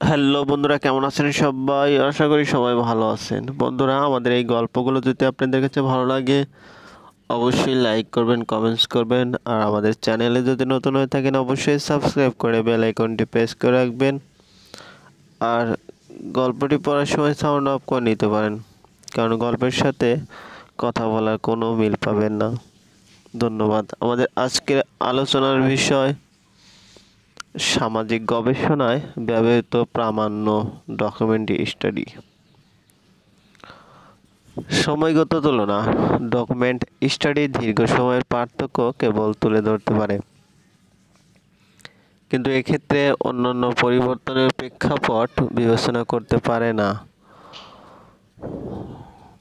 Hello বন্ধুরা, কেমন আছেন সবাই? আশা করি সবাই ভালো আছেন। বন্ধুরা, আমাদের এই গল্পগুলো যদি আপনাদের কাছে ভালো লাগে অবশ্যই লাইক করবেন, কমেন্টস করবেন। আর আমাদের চ্যানেলে যদি নতুন হয়ে থাকেন অবশ্যই সাবস্ক্রাইব করে বেল আইকনটি প্রেস করে রাখবেন। আর গল্পটি পড়ার সময় সাউন্ড অফ করে নিতে পারেন, কারণ গল্পের সাথে কথা বলার কোনো মিল পাবেন না। ধন্যবাদ। আমাদের আজকের আলোচনার বিষয় সামাজিক গবেষণায় ব্যবহৃত প্রামাণ্য ডকুমেন্ট স্টাডি। সময়গত তুলনা। ডকুমেন্ট স্টাডি দীর্ঘ সময়ের পার্থক্য কেবল তুলে ধরতে পারে, কিন্তু এক্ষেত্রে অন্যান্য পরিবর্তনের প্রেক্ষাপট বিবেচনা করতে পারে না।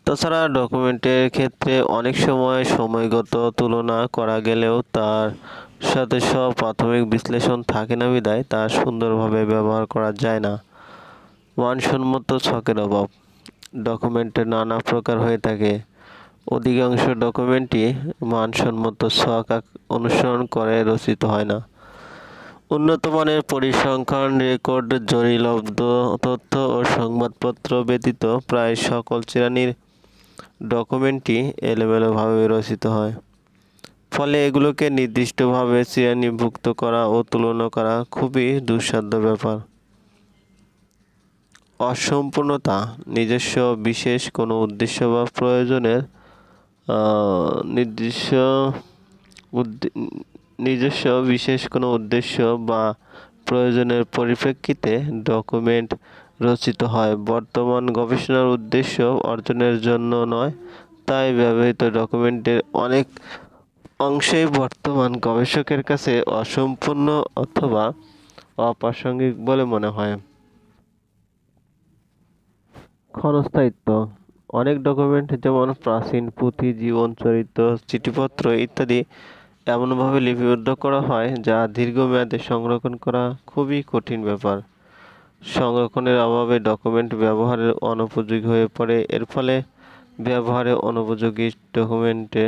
তাছাড়া ডকুমেন্টের ক্ষেত্রে অনেক সময় সময়গত তুলনা করা গেলেও তার সাথে সব প্রাথমিক বিশ্লেষণ থাকে না বিধায় তা সুন্দরভাবে ব্যবহার করা যায় না। মানসম্মত ছকের অভাব। ডকুমেন্টের নানা প্রকার হয়ে থাকে। অধিকাংশ ডকুমেন্টই মানসম্মত ছক অনুসরণ করে রচিত হয় না। উন্নত মানের পরিসংখ্যান, রেকর্ড, জরিলব্ধ তথ্য ও সংবাদপত্র ব্যতীত প্রায় সকল শ্রেণীর ডকুমেন্টই এলোমেলোভাবে রচিত হয়। ফলে এগুলোকে নির্দিষ্টভাবে শ্রেণীভুক্ত করা ও তুলনা করা খুবই দুঃসাধ্য ব্যাপার। অসম্পূর্ণতা। নিজস্ব বিশেষ কোনো উদ্দেশ্য বা প্রয়োজনের নির্দিষ্ট নিজস্ব বিশেষ কোনো উদ্দেশ্য বা প্রয়োজনের পরিপ্রেক্ষিতে ডকুমেন্ট রচিত হয়, বর্তমান গবেষণার উদ্দেশ্য অর্জনের জন্য নয়। তাই ব্যবহৃত ডকুমেন্টের অনেক অংশেই বর্তমান গবেষকের কাছে অসম্পূর্ণ অথবা অপ্রাসঙ্গিক বলে মনে হয়। ক্ষণস্থায়িত্ব। অনেক ডকুমেন্ট, যেমন প্রাচীন পুঁথি, জীবন চরিত্র, চিঠিপত্র ইত্যাদি এমনভাবে লিপিবদ্ধ করা হয় যা দীর্ঘমেয়াদে সংরক্ষণ করা খুবই কঠিন ব্যাপার। সংরক্ষণের অভাবে ডকুমেন্ট ব্যবহারের অনুপযোগী হয়ে পড়ে। এর ফলে ব্যবহারে অনুপযোগী ডকুমেন্টে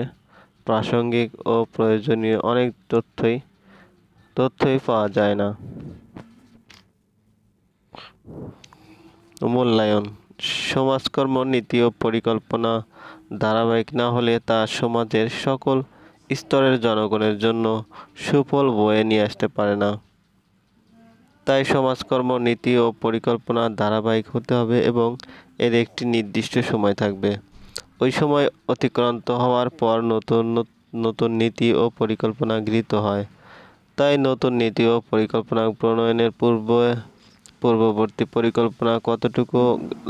প্রাসঙ্গিক ও প্রয়োজনীয় অনেক তথ্যই পাওয়া যায় না। মূল্যায়ন। সমাজকর্ম, নীতি ও পরিকল্পনা ধারাবাহিক না হলে তা সমাজের সকল স্তরের জনগণের জন্য সুফল বয়ে নিয়ে আসতে পারে না। তাই সমাজকর্ম, নীতি ও পরিকল্পনা ধারাবাহিক হতে হবে এবং এর একটি নির্দিষ্ট সময় থাকবে। ওই সময় অতিক্রান্ত হওয়ার পর নতুন নীতি ও পরিকল্পনা গৃহীত হয়। তাই নতুন নীতি ও পরিকল্পনা প্রণয়নের পূর্ববর্তী পরিকল্পনা কতটুকু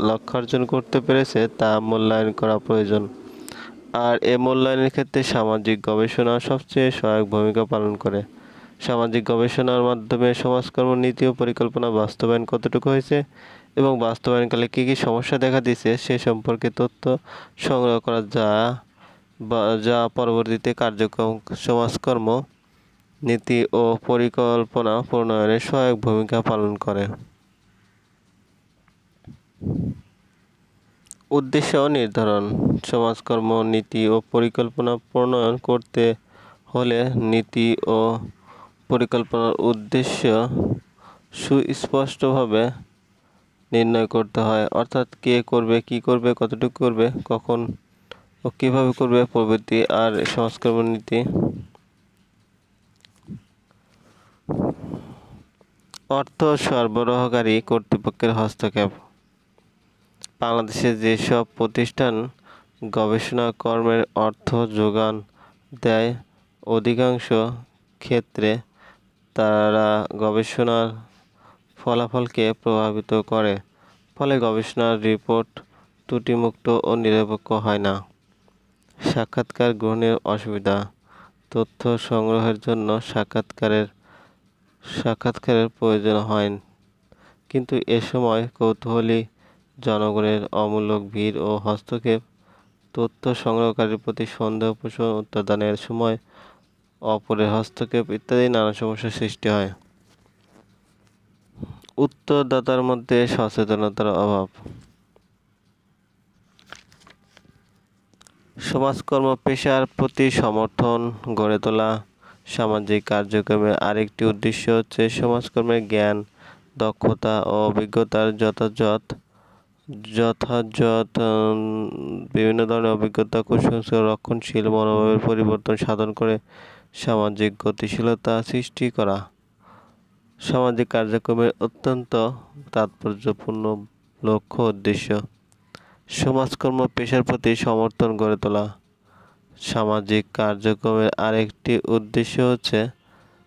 লক্ষ্যার্জন করতে পেরেছে তা মূল্যায়ন করা প্রয়োজন। আর এ মূল্যায়নের ক্ষেত্রে সামাজিক গবেষণা সবচেয়ে সহায়ক ভূমিকা পালন করে। সামাজিক গবেষণার মাধ্যমে সমাজকর্ম, নীতি ও পরিকল্পনা বাস্তবায়ন কতটুকু হয়েছে এবং বাস্তবায়নকালে কী কী সমস্যা দেখা দিয়েছে সে সম্পর্কে তথ্য সংগ্রহ করা যা পরবর্তীতে কার্যক্রম, সমাজকর্ম, নীতি ও পরিকল্পনা প্রণয়নে সহায়ক ভূমিকা পালন করে। উদ্দেশ্য নির্ধারণ। সমাজকর্ম, নীতি ও পরিকল্পনা প্রণয়ন করতে হলে নীতি ও পরিকল্পনার উদ্দেশ্য সুস্পষ্টভাবে নির্ণয় করতে হয়, অর্থাৎ কে করবে, কী করবে, কতটুকু করবে, কখন ও কীভাবে করবে প্রভৃতি। আর সমাজকর্ম, নীতি অর্থ সরবরাহকারী কর্তৃপক্ষের হস্তক্ষেপ। বাংলাদেশে যেসব প্রতিষ্ঠান গবেষণা কর্মের অর্থ যোগান দেয়, অধিকাংশ ক্ষেত্রে তারা গবেষণার ফলাফলকে প্রভাবিত করে। ফলে গবেষণার রিপোর্ট ত্রুটিমুক্ত ও নিরপেক্ষ হয় না। সাক্ষাৎকার গ্রহণের অসুবিধা। তথ্য সংগ্রহের জন্য সাক্ষাৎকারের প্রয়োজন হয়, কিন্তু এ সময় কৌতূহলী জনগণের অমূলক ভিড় ও হস্তক্ষেপ, তথ্য সংগ্রহকারীর প্রতি সন্দেহ পোষণ, উত্তরদানের সময় অপরের হস্তক্ষেপ ইত্যাদি নানা সমস্যার সৃষ্টি হয়। উত্তরদাতার মধ্যে সচেতনতার অভাব। সমাজকর্ম পেশার প্রতি সমর্থন গড়ে তোলা। সামাজিক কার্যক্রমের আরেকটি উদ্দেশ্য হচ্ছে সমাজকর্মের জ্ঞান দক্ষতা ও অভিজ্ঞতার যথাযথ বিভিন্ন ধরনের অভিজ্ঞতা, কুসংস্কার, রক্ষণশীল মনোভাবের পরিবর্তন সাধন করে সামাজিক গতিশীলতা সৃষ্টি করা। সামাজিক কার্যক্রমের অত্যন্ত তাৎপর্যপূর্ণ লক্ষ্য উদ্দেশ্য: সমাজকর্ম পেশার প্রতি সমর্থন গড়ে তোলা। সামাজিক কার্যক্রমের আরেকটি উদ্দেশ্য হচ্ছে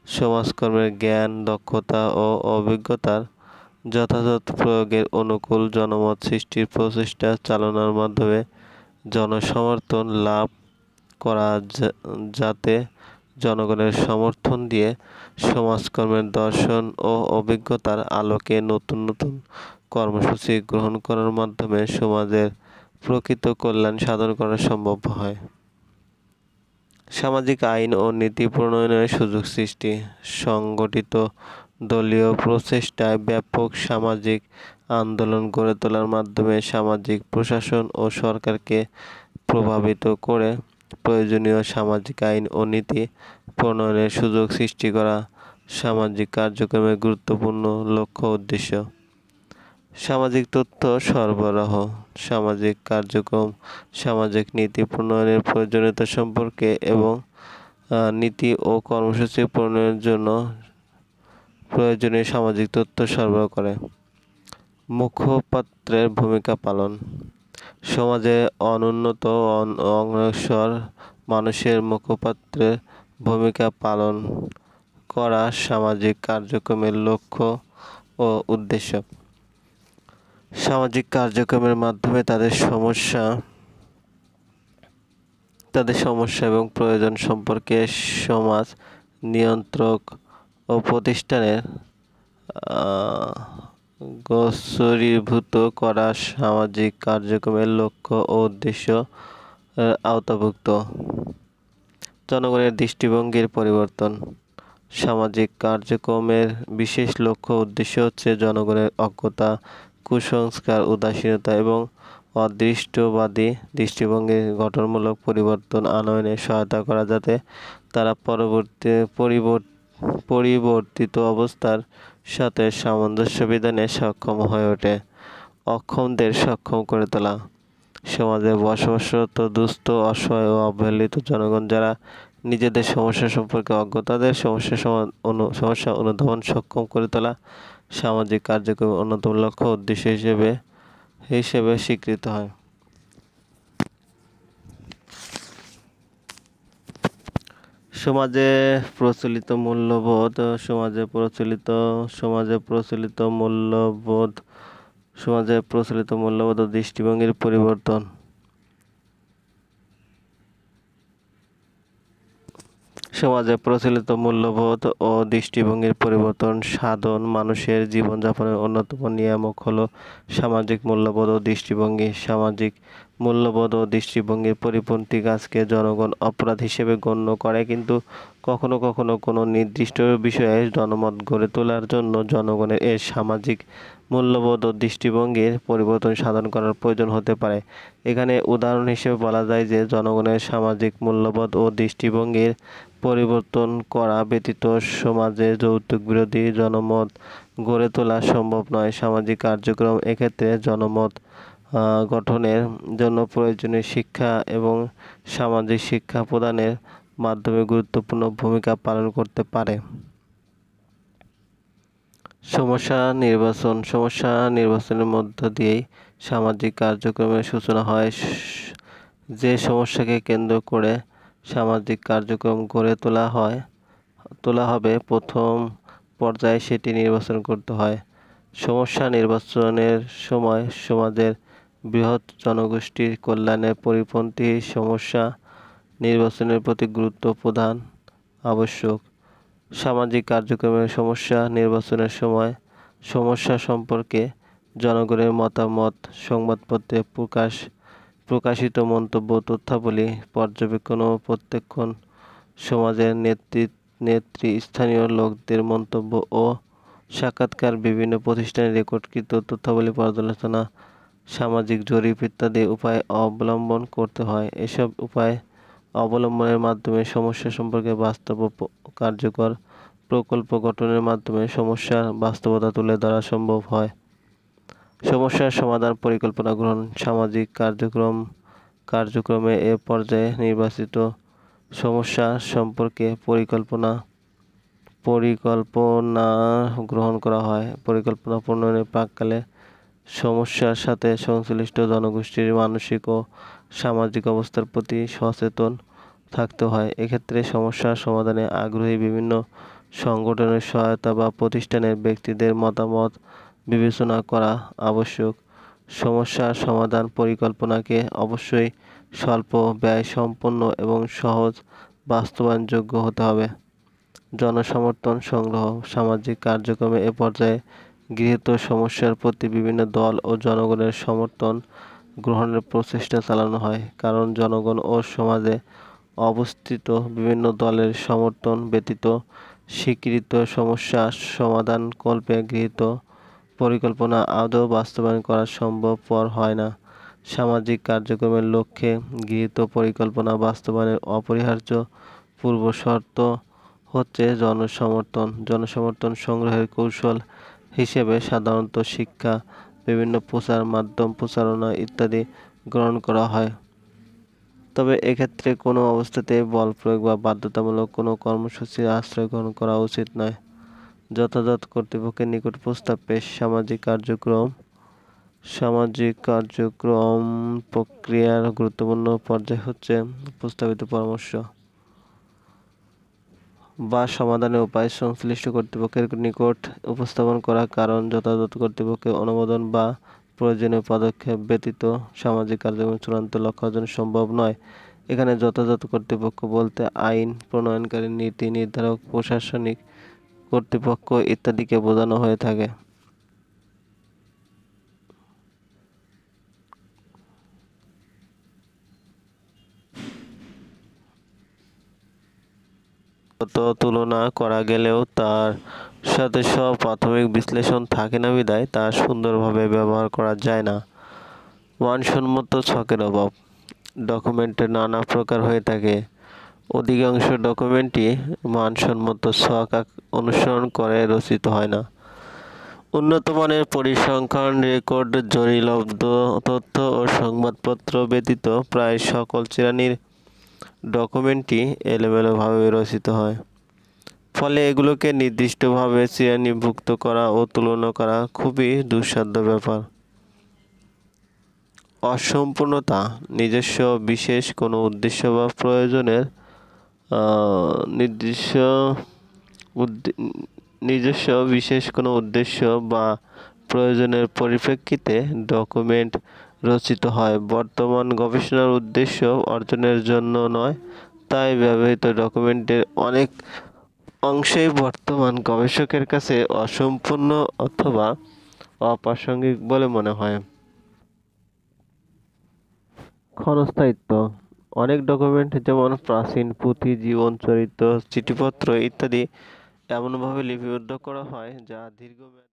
সমাজকর্মের জ্ঞান, দক্ষতা ও অভিজ্ঞতার যথাযথ প্রয়োগের অনুকূল জনমত সৃষ্টির প্রচেষ্টা চালানোর মাধ্যমে জনসমর্থন লাভ করা, যাতে জনগণের সমর্থন দিয়ে সমাজকর্মের দর্শন ও অভিজ্ঞতার আলোকে নতুন নতুন কর্মসূচি গ্রহণ করার মাধ্যমে সমাজের প্রকৃত কল্যাণ সাধন করা সম্ভব হয়। সামাজিক আইন ও নীতি প্রণয়নের সুযোগ সৃষ্টি: সংগঠিত দলীয় প্রচেষ্টায় ব্যাপক সামাজিক আন্দোলন গড়ে তোলার মাধ্যমে সামাজিক প্রশাসন ও সরকারকে প্রভাবিত করে প্রয়োজনীয় সামাজিক আইন ও নীতি প্রণয়নের সুযোগ সৃষ্টি করা সামাজিক কার্যক্রমের গুরুত্বপূর্ণ লক্ষ্য উদ্দেশ্য। সামাজিক তথ্য সরবরাহ: সামাজিক কার্যক্রম, সামাজিক নীতি প্রণয়নের প্রয়োজনীয়তা সম্পর্কে এবং নীতি ও কর্মসূচি প্রণয়নের জন্য প্রয়োজনীয় সামাজিক তথ্য সরবরাহ করে। মুখপাত্রের ভূমিকা পালন: সমাজে অনুন্নত অগ্রসর মানুষের মুখপাত্রের ভূমিকা পালন করা সামাজিক কার্যক্রমের লক্ষ্য ও উদ্দেশ্য। সামাজিক কার্যক্রমের মাধ্যমে তাদের সমস্যা এবং প্রয়োজন সম্পর্কে সমাজ নিয়ন্ত্রক ও প্রতিষ্ঠানের গোচরীভূত করা সামাজিক কার্যক্রমের লক্ষ্য ও উদ্দেশ্য আওতাভুক্ত। জনগণের দৃষ্টিভঙ্গির পরিবর্তন: সামাজিক কার্যক্রমের বিশেষ লক্ষ্য উদ্দেশ্য হচ্ছে জনগণের অজ্ঞতা, কুসংস্কার, উদাসীনতা এবং অদৃষ্টবাদী দৃষ্টিভঙ্গির গঠনমূলক পরিবর্তন আনয়নে সহায়তা করা, যাতে তারা পরিবর্তিত অবস্থার সাথে সামঞ্জস্য বিধানে সক্ষম হয়ে ওঠে। অক্ষমদের সক্ষম করে তোলা: সমাজে বসবাসরত দুস্থ, অসহায় ও অবহেলিত জনগণ যারা নিজেদের সমস্যা সম্পর্কে অজ্ঞ, তাদের সমস্যা অনুধাবন সক্ষম করে তোলা সামাজিক কার্যক্রমের অন্যতম লক্ষ্য উদ্দেশ্য হিসেবে স্বীকৃত হয়। সমাজে প্রচলিত মূল্যবোধ ও দৃষ্টিভঙ্গির পরিবর্তন। সমাজে প্রচলিত মূল্যবোধ ও দৃষ্টিভঙ্গির পরিবর্তন সাধন মানুষের জীবনযাপনের অন্যতম নিয়ামক হলো সামাজিক মূল্যবোধ ও দৃষ্টিভঙ্গি। সামাজিক মূল্যবোধ ও দৃষ্টিভঙ্গির পরিপন্থী কাজকে জনগণ অপরাধ হিসেবে গণ্য করে, কিন্তু কখনো কখনো কোনো নির্দিষ্ট বিষয়ে জনমত গড়ে তোলার জন্য জনগণের এ সামাজিক মূল্যবোধ ও দৃষ্টিভঙ্গির পরিবর্তন সাধন করার প্রয়োজন হতে পারে। এখানে উদাহরণ হিসেবে বলা যায় যে, জনগণের সামাজিক মূল্যবোধ ও দৃষ্টিভঙ্গির পরিবর্তন করা ব্যতীত সমাজে যৌতুক বিরোধী জনমত গড়ে তোলা সম্ভব নয়। সামাজিক কার্যক্রম এক্ষেত্রে জনমত গঠনের জন্য প্রয়োজনীয় শিক্ষা এবং সামাজিক শিক্ষা প্রদানের মাধ্যমে গুরুত্বপূর্ণ ভূমিকা পালন করতে পারে। সমস্যা নির্বাচনের মধ্য দিয়েই সামাজিক কার্যক্রমের সূচনা হয়। যে সমস্যাকে কেন্দ্র করে সামাজিক কার্যক্রম গড়ে তোলা হবে, প্রথম পর্যায়ে সেটি নির্বাচন করতে হয়। সমস্যা নির্বাচনের সময় সমাজের বৃহৎ জনগোষ্ঠীর কল্যাণের পরিপন্থী সমস্যা নির্বাচনের প্রতি গুরুত্ব প্রদান আবশ্যক। সামাজিক কার্যক্রমের সমস্যা নির্বাচনের সময় সমস্যা সম্পর্কে জনগণের মতামত, সংবাদপত্রে প্রকাশিত মন্তব্য, তথ্যাবলী, পর্যবেক্ষণ ও প্রত্যক্ষণ, সমাজের নেতৃস্থানীয় লোকদের মন্তব্য ও সাক্ষাৎকার, বিভিন্ন প্রতিষ্ঠানের রেকর্ডকৃত তথ্যাবলী পর্যালোচনা, সামাজিক জরিপ ইত্যাদি উপায় অবলম্বন করতে হয়। এসব উপায় অবলম্বনের মাধ্যমে সমস্যা সম্পর্কে বাস্তব ও কার্যকর প্রকল্প গঠনের মাধ্যমে সমস্যার বাস্তবতা তুলে ধরা সম্ভব হয়। সমস্যার সমাধান পরিকল্পনা গ্রহণ সামাজিক কার্যক্রমে এ পর্যায়ে নির্বাচিত সমস্যা সম্পর্কে পরিকল্পনা গ্রহণ করা হয়। পরিকল্পনা প্রণয়নের প্রাক্কালে সমস্যার সাথে সংশ্লিষ্ট জনগোষ্ঠীর মানসিক ও সামাজিক অবস্থার প্রতি সচেতন থাকতে হয়। এক্ষেত্রে সমস্যা সমাধানে আগ্রহী বিভিন্ন সংগঠনের সহায়তা বা প্রতিষ্ঠানের ব্যক্তিদের মতামত বিবেচনা করা আবশ্যক। সমস্যা সমাধান পরিকল্পনাকে অবশ্যই স্বল্প ব্যয়সম্পন্ন এবং সহজ বাস্তবায়নযোগ্য হতে হবে। জনসমর্থন সংগ্রহ সামাজিক কার্যক্রমে এ পর্যায়ে গৃহীত সমস্যার প্রতি বিভিন্ন দল ও জনগণের সমর্থন গ্রহণের প্রচেষ্টা চালানো হয়, কারণ জনগণ ও সমাজে অবস্থিত বিভিন্ন দলের সমর্থন ব্যতীত স্বীকৃত সমস্যা সমাধানকল্পে গৃহীত পরিকল্পনা আদৌ বাস্তবায়ন করা সম্ভবপর হয় না। সামাজিক কার্যক্রমের লক্ষ্যে গৃহীত পরিকল্পনা বাস্তবায়নের অপরিহার্য পূর্বশর্ত হচ্ছে জনসমর্থন সংগ্রহের কৌশল হিসেবে সাধারণত শিক্ষা, বিভিন্ন প্রচার মাধ্যম প্রচারণা ইত্যাদি গ্রহণ করা হয়। তবে এক্ষেত্রে কোনো অবস্থাতেই বল প্রয়োগ বা বাধ্যতামূলক কোনো কর্মসূচির আশ্রয় গ্রহণ করা উচিত নয়। যথাযথ কর্তৃপক্ষের নিকট প্রস্তাব পেশ সামাজিক কার্যক্রম প্রক্রিয়ার গুরুত্বপূর্ণ পর্যায় হচ্ছে প্রস্তাবিত পরামর্শ বা সমাধানের উপায় সংশ্লিষ্ট কর্তৃপক্ষের নিকট উপস্থাপন করা, কারণ যথাযথ কর্তৃপক্ষের অনুমোদন বা প্রয়োজনীয় পদক্ষেপ ব্যতীত সামাজিক কার্যক্রম চূড়ান্ত লক্ষ্য অর্জন সম্ভব নয়। এখানে যথাযথ কর্তৃপক্ষ বলতে আইন প্রণয়নকারী, নীতি নির্ধারক, প্রশাসনিক কর্তৃপক্ষ ইত্যাদিকে বোঝানো হয়ে থাকে। তুলনা করা গেলেও তার সাথে সব প্রাথমিক বিশ্লেষণ থাকে না বিধায় তা সুন্দরভাবে ব্যবহার করা যায় না। মানসম্মত ছকের অভাব ডকুমেন্টের নানা প্রকার হয়ে থাকে। অধিকাংশ ডকুমেন্টই মানসম্মত ছক অনুসরণ করে রচিত হয় না। উন্নত মানের পরিসংখ্যান, রেকর্ড, জরিলব্ধ তথ্য ও সংবাদপত্র ব্যতীত প্রায় সকল শ্রেণীর ডকুমেন্টই এলোমেলোভাবে রচিত হয়। ফলে এগুলোকে নির্দিষ্টভাবে শ্রেণীভুক্ত করা ও তুলনা করা খুবই দুঃসাধ্য ব্যাপার। অসম্পূর্ণতা নিজস্ব বিশেষ কোনো উদ্দেশ্য বা প্রয়োজনের নিজস্ব বিশেষ কোনো উদ্দেশ্য বা প্রয়োজনের পরিপ্রেক্ষিতে ডকুমেন্ট রচিত হয়, বর্তমান গবেষণার উদ্দেশ্য অর্জনের জন্য নয়। তাই ব্যবহৃত ডকুমেন্টের অনেক অংশেই বর্তমান গবেষকের কাছে অসম্পূর্ণ অথবা অপ্রাসঙ্গিক বলে মনে হয়। ক্ষণস্থায়িত্ব অনেক ডকুমেন্ট যেমন প্রাচীন পুঁথি, জীবন চরিত্র, চিঠিপত্র ইত্যাদি এমনভাবে লিপিবদ্ধ করা হয় যা দীর্ঘমেয়াদী